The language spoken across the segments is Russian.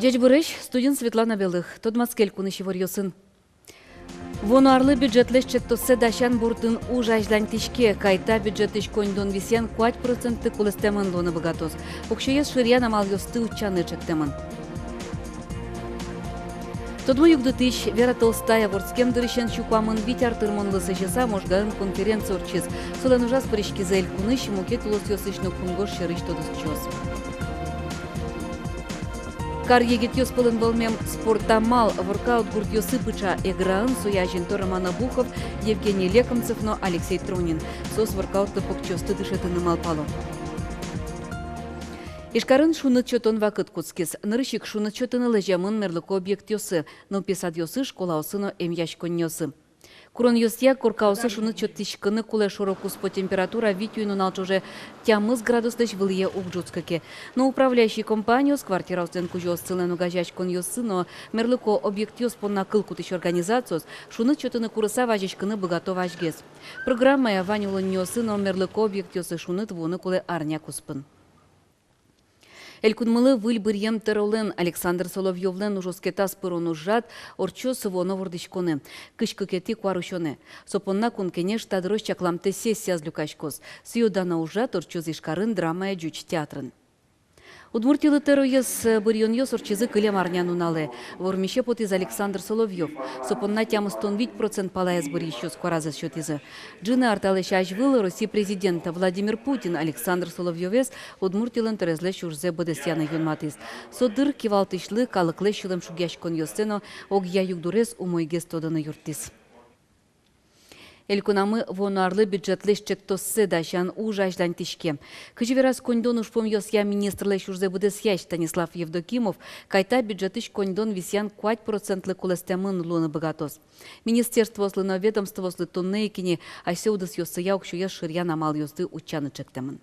Жеж бұрыш, студент Светлана Белых, Тодмацкел кунышы варьосын. Вонарлы бюджетлеш четтосы дашан буртын у жаждан тишке, кайта бюджетыш коньдон висен 4% кулестемын лоны богатоз. Укшоес ширьян амал ёсты учаны чектемын. Тодму югдытыш Вера Толстая ворскем дырышен чукамын витяр тырмонлы сыжыса можгарын конференция орчиз. Солан ужас прышки заэль куныш, мукет улос ёсышны кунгош шырыш тодыс чоз. Кар егет ёс пылын волмем спортамал воркаут гурт ёсы пыча эграын суяжин то Роман Обухов, Евгений Лекомцев, но Алексей Тронин. Сос воркаутты покчосты дышетыны малпало. Ишкарын шунат чотон вакыт куцкис. Нырышик шунат чотыны лежамын мерлыко объект ёсы. Нылпесад ёсы школа осыно эмяш конёсы. Курон ёсия коркаусы шунат чоттишкыны куле широкус по температура витюйну налчуже тямыз градуслыш вылье угджуцкаке. Но управляющий компанию с квартира устен кужёс целену гажач кон ёсы, но мерлыко объект ёс по накылку тыш организациос шунат чотыны курыса важишкыны богато важгес. Программа я ванюлын ёсы, но мерлыко объект ёсы шунат воны куле арня куспын. Элькунмылы выльбырьем теролен Александр Соловьевлен ужоскета спырон ужат, орчо сывоно вордышконы. Кышкыкети куарушоны. Сопонна кункене штадрос чакламте сессия злюкашкос. Сиодана ужат орчо зишкарын драмая жуч театрын. Удмуртилы тероес бырьон ёс орчизы кылем арняну нале. Вормище потиз Александр Соловьев. Сопонна тямыстон 8% палаез бырьещёс куаразы счетизы. Джины арталыша ажвылы России президента Владимир Путин Александр Соловьевес удмуртилын терезле шурзе быдесяны юнматиз. Содыр кивалтышлы калыклы шылым шугяшкон ёсено огья югдурес умойгес тоданы юртиз. Элькунамы вонарлы бюджетлеш чектосы дашан у жаждан тишке. Кыжверас кондон ушпом ёсья министрлеш урзе будесяш Станислав Евдокимов, кайта бюджетыш кондон висян 4% кулестемын луны богатос. Министерство ослыно ведомство ослы тоннейкини, асеудас ёсыя укшуя ширьян амал ёсты учаны чектемын.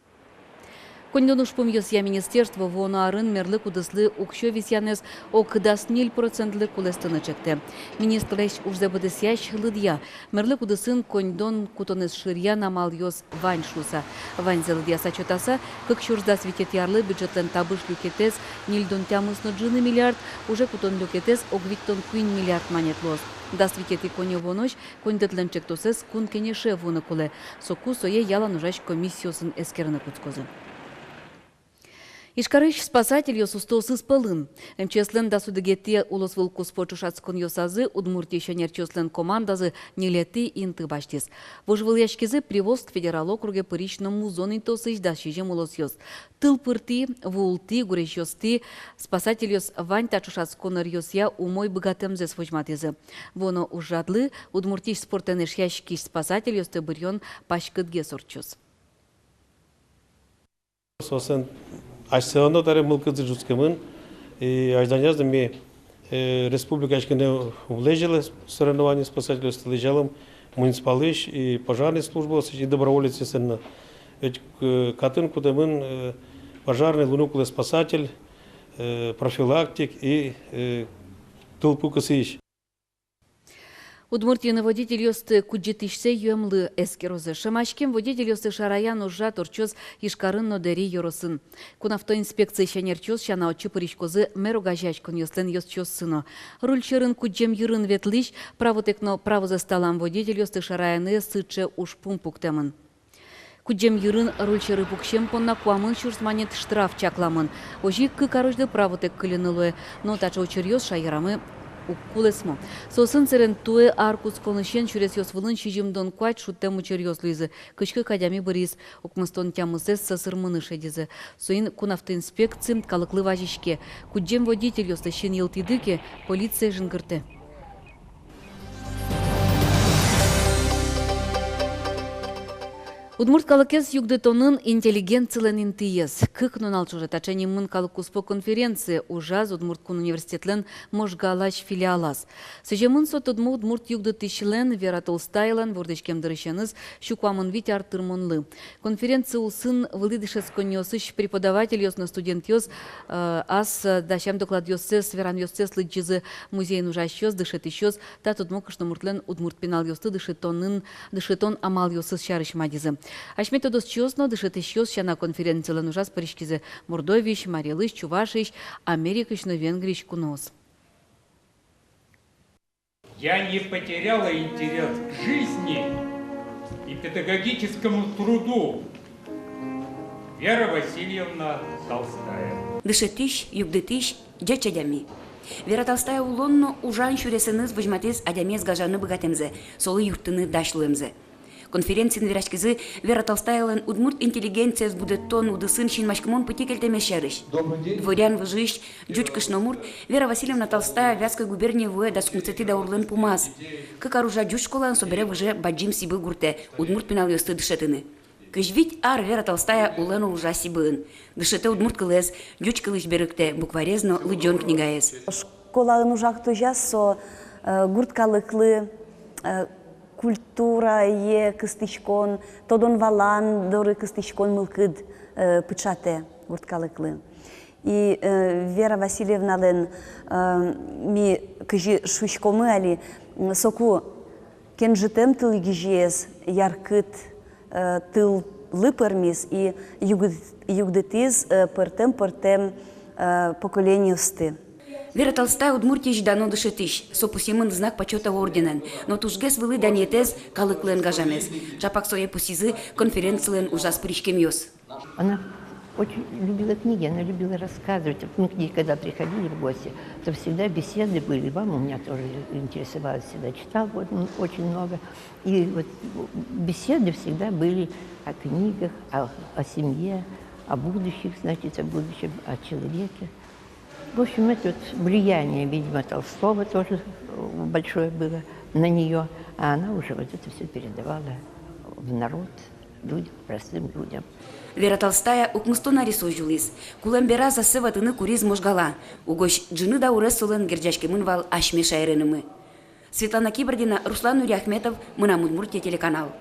Кондон ушпом ёсья министерство вонарын мерлы кудыслы укшо висянес окыдас 0% кулестыны чекте. Министрлеш урзе будесяш лыдья. Мерлы кудысын кондон кутонес ширьян амал ёс вань шуса. Вань зелыдья сачотаса, как шурздас витет ярлы бюджетлен табыш люкетес, нильдон тямысно джины миллиард, уже кутон люкетес огвиттон куин миллиард манет лос. Даст витет и конё вонош, кондетлен чектосес кун кенеше вуны куле. Соку сое яла нужаш комиссиосын эскерны куцкозы. Ишкарыш спасатель ёс устосы спылын. МЧСлен да судыгетте улос волкус почушацкон ёсазы Удмуртия шенерчёслен командазы нелеты инты баштис. Вожвыл яшкизы привоз к федерал округе пыричному зоны тосыш да шижем улос ёс. Тыл пырти, вулти, гуреш ёсты, спасатель ёс вань тачушацконыр ёсья умой богатемзе свojматизы. Воно ужадлы Удмуртиш спортенеш яшкиш спасатель ёсты бырьон пашкыдге сорчус. Ашсеоно таре мылкызы жускемын, ажданязды ме республика ашкене влежелы соревнования спасателей столежалым муниципалыш и пожарной службы и доброволец сенно. Катын кудемын пожарный лунукулы спасатель, профилактик и тылпу кысыш. Удмуртияны водитель ёсты куджитишсе юэмлы эскерозы. Шамашкем водитель ёсты шараян ужа торчоз ишкарын нодери йоросын. Кун автоинспекция шанерчоз шана очы пыришкозы мерогажачкон ёслен ёсчоз сыно. Рульчерын куджем юрын ветлиш, правотекно право за столам водитель ёсты шараяны сыче уж пумпуктемын. Куджем юрын рульчеры пукшем понна куамын шурсманет штраф чакламын. Ожи кыкарожды правотек кылынылуэ, но тача очерьёз шайрамы укулесмо. Сосын церен туэ аркус конышен чурес ёс вылын шижимдон куать шуттем учерьёс лизы. Кычкы кадями бырис, укмыстон тямысес сасырмыны шедизы. Соин кун автоинспекцим калыклы важишке. Куджем водитель ёсты шен елтидыке, полиция жынгырты. Удмурт калыкес югдетонын интеллигенциялен интиес. Кыкнон алчуже тачани мын калыкуспо конференции ужаз Удмурткун университетлен можгалач филиалас. Сежемын сот Удмурт югдетишлен Вера Толстайлан вордешкем дырышеныз щуквамын вить артырмонлы. Конференция усын вылыдышес конёсыш преподаватель ёсна студент ёс ас дащам доклад ёсес веран ёсес лыджизы музей нужаш ёс дышет ищёс та тудмокышны муртлен Удмурт пенал ёсты дышетон амал ёсес шарыш мадизы. Ашметодос чёсно дышетыш ёс шана конференциялан ужас паришкизе Мордович, Марилыш, Чувашич, Америкыш, но Венгрич кунос. Я не потеряла интерес к жизни и педагогическому труду. Вера Васильевна Толстая. Дышетыш, югдытыш, джачадями. Вера Толстая улонно ужан шуресыныз выжматез адямез гажаны богатемзе, солы юртыны дашлуемзе. Конференцияны верашкизы Вера Толстаялан удмурт интеллигенция будет тон удысын шинмашкамон пытикельтемешерыш. Дворян выжищ, джучкаш номурт, Вера Васильевна Толстая Вятской губернии вуэ даскунцети даурлен пумаз. Как оружа джучколан собере выже баджим сибы гурте, удмурт пинал ёсты дышетыны. Кыжвить ар Вера Толстая улена ужа сибын. Дышете удмурт кылез, джучкалыш берыкте, букварезно лыджон книгаез. Школалын ужак тужас со гурткалыклы культура е кыстичкон, тодон валан доры кыстичкон мылкыд пычате гурткалыклы. И Вера Васильевна лен ми кыжи шушкомы али соку кенжитем тыл гижез яркыт тыл лыпырмис и югдытиз пыртем поколениясты. Вера Толстая удмуртич дано дышетыш, сопусимын знак почета орденен, но тужгес вылы даниетез калыклен гажамез. Чапак сое пусизы конференциялен ужас пришкем ёс. Она очень любила книги, она любила рассказывать. Мы к ней, когда приходили в гости, то всегда беседы были. Мама у меня тоже интересовалась, всегда читала вот, очень много. И вот беседы всегда были о книгах, о семье, о будущих, значит, о будущем, о человеке. В общем, это вот влияние, видимо, Толстого тоже большое было на нее, а она уже вот это все передавала в народ, людям, простым людям. Вера Толстая укмыстона рисужились. Кулембера засыватыны куриз можгала. Угощ джины да уресулен герджашкемын вал ашме шайренымы. Светлана Кибордина, Руслан Нуриахметов, Мына Удмуртия телеканал.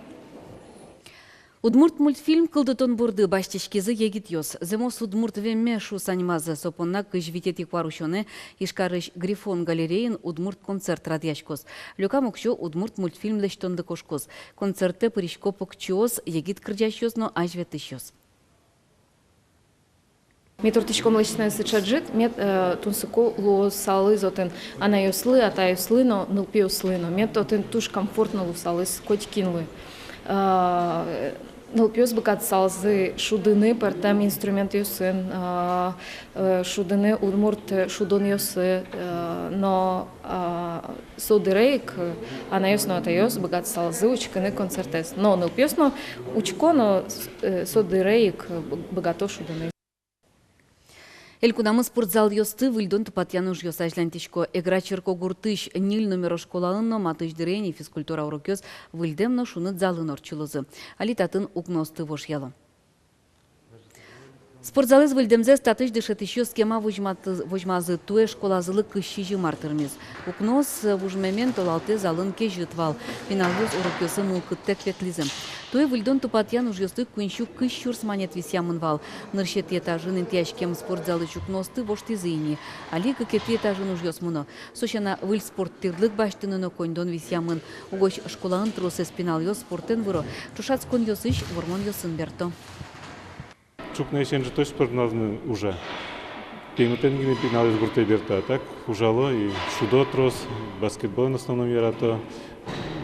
Удмурт мультфильм кылдытон бурды баштешкизы егит ёс. Земос удмурт вемешу саньмазы сопонна кыжвитет икварушоне ишкарыш Грифон галереин удмурт концерт радьяшкос. Люка мокшо удмурт мультфильм лештонды кошкос. Концерты паришко покчос егит кырджащос, но ажветыщос. Метортичком лечная сычаджит, мет тунсыко ло салы зотен анайослы, атайослы, но нылпиослы, но мет отен туш комфортно лусалы скотькинлы. Нылпиос быкат салзы шудыны партам инструмент юсын, шудыны удмурт шудон юсы, но содырейк анайосно атайос быкат салзы учканы концертес. Но нылпиос но учко, но содырейк быгато шудыны. Элькунамы спортзал ёсты выльдон тупатьянуш ёс ажлантичко. Эграчерко гуртыш нил номер школалынно матыш дырени физкультура урокёс выльдемно шуны залын орчылызы. Алитатын укносты вош ялы. Спортзалыз выльдемзе статыш дышетыщё схема вожмазы туэ школазылы кыщижи мартырмез. Укнос вужмемен толалте залын кежитвал. Финалгыз урокёсы мулкыттек петлизем. Туэ выльдон тупатьян уж ёсты кунщу кыщурс манет висямынвал. Ныршет этажын интяшкем спортзалы чукносты воштизыйни. Али кыкети этажын уж ёсмуно. Сощана выль спорт тырлык баштыныно коньдон висямын. Угощ школаын тросе спинал ёс спортен выро. Чушац кон ёсыш вормон ёсын берто. Чукна есенжі той спортназны уже. Пеймутен гine пинал из гурте берта, так ужало и шудо трос, баскетбол на основном ярато,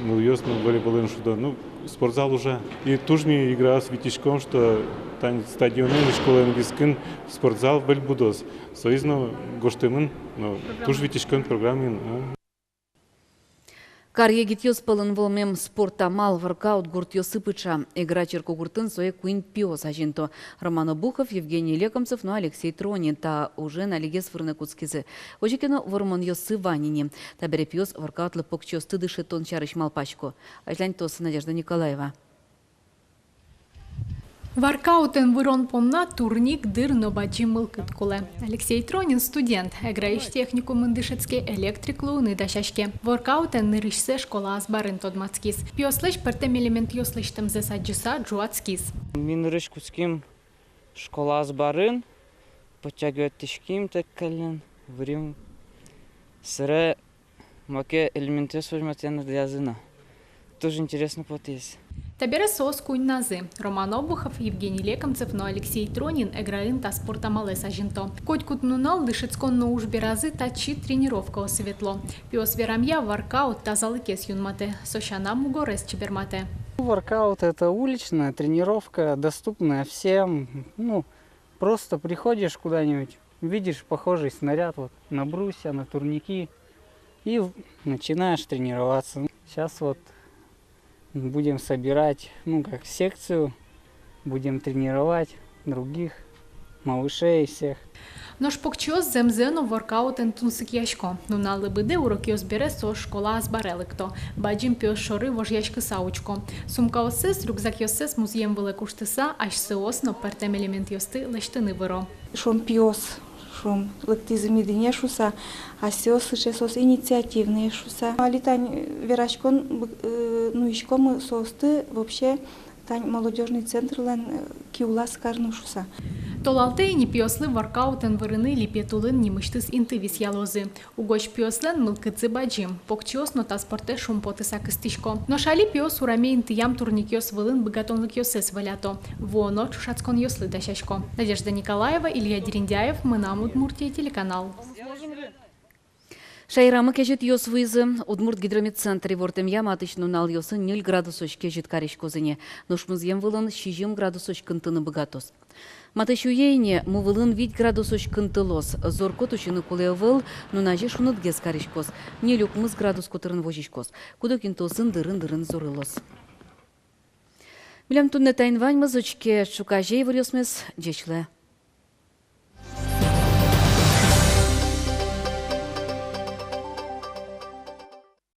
ну ёс, ну волейбол шудо, ну спортзал уже. И тужми игра с витишком, что там стадионы школы английскин спортзал был будос. Соизно гоштемын, но туж витишком программин. Кар егит ёс пылын волмем спорта мал воркаут гурт ёсыпыча. Играчерко гуртын соe куин пиос ажинто. Роман Обухов, Евгений Лекомцев, но Алексей Тронин. Та уже на лиге сфырны куцкизы. Ожикено вормон ёсы ванине. Та бере пиос воркаут лыпок чёсты дышетон чарыш малпачко. Ажлянь тос Надежда Николаева. Варкаутен вырон помна турник дыр нобачи мылкыткуле. Алексей Тронин студент, эграиш техникум ындышецке электриклу ныдашашке. Воркаутен нырышсе школа азбарын тодмацкис. Пиослыш пертем элемент ёслыштым зесаджиса джуацкис. Мин рышкутским школа азбарын, подтягивает тишким теккален, врим сыре маке элементы сожматяна язына. Тоже интересно потес. Табере соос кунь назы. Роман Обухов, Евгений Лекомцев, но Алексей Тронин, Эграин та спорта малеса жинто. Коть кутнунал дышецкон но уж беразы тачи тренировка осветло. Пиос верамья воркаут та залыкес юнмате. Сощана мугорес чебермате. Воркаут – это уличная тренировка, доступная всем. Просто приходишь куда-нибудь, видишь похожий снаряд вот, на брусья, на турники и начинаешь тренироваться. Сейчас вот будем собирать, как секцию, будем тренировать других малышей всех. Нож покчос земзено воркаутен тунсик яшко. Нуна лебеде урокіос бере со школа азбарелекто. Баджим піос шори вожячки саучко. Сумка осес, рюкзак йосес музеєм великуштиса, аж сеосно пертем елемент йости лештини виро. Шом піос, шом лектизм єдине шуса, а сеос сос ініціативне шуса. Літань верачкон, ішком сости, вообще тань молодежний центр лен кіула скарну шуса. Толалтейні піосли воркаутен вирини ліпєтулин німиштис інтивіс ялози. Угоч піослен милкици баджим. Покчосно та спорте шумпотиса кистишко. Ношалі піос урамі інтиям турнікіос вилин бигатонлик йосес валято. Воно чушацкон йосли дашашко. Надежда Николаева, Илья Дерендяев, Мынам Удмуртия, телеканал. Шайрамы кежет йос вызы. Удмурт гидромедцентре вортем яматычну нал йосы 0 градусоч кежет кариш козыне. Ношмызем вылын 60 градусоч кынтыны быгатос. Матышу ейне мувылын 5 градусоч кынтылос. Зорко тучыны кулевыл, нунаже шунытгес каришкос. Не люкмыз градус котырын вожичкос. Кудокин тосын дырын-дырын зорылос. Билем тунне тайнвань мазочке шукажей вырьосмес дечле.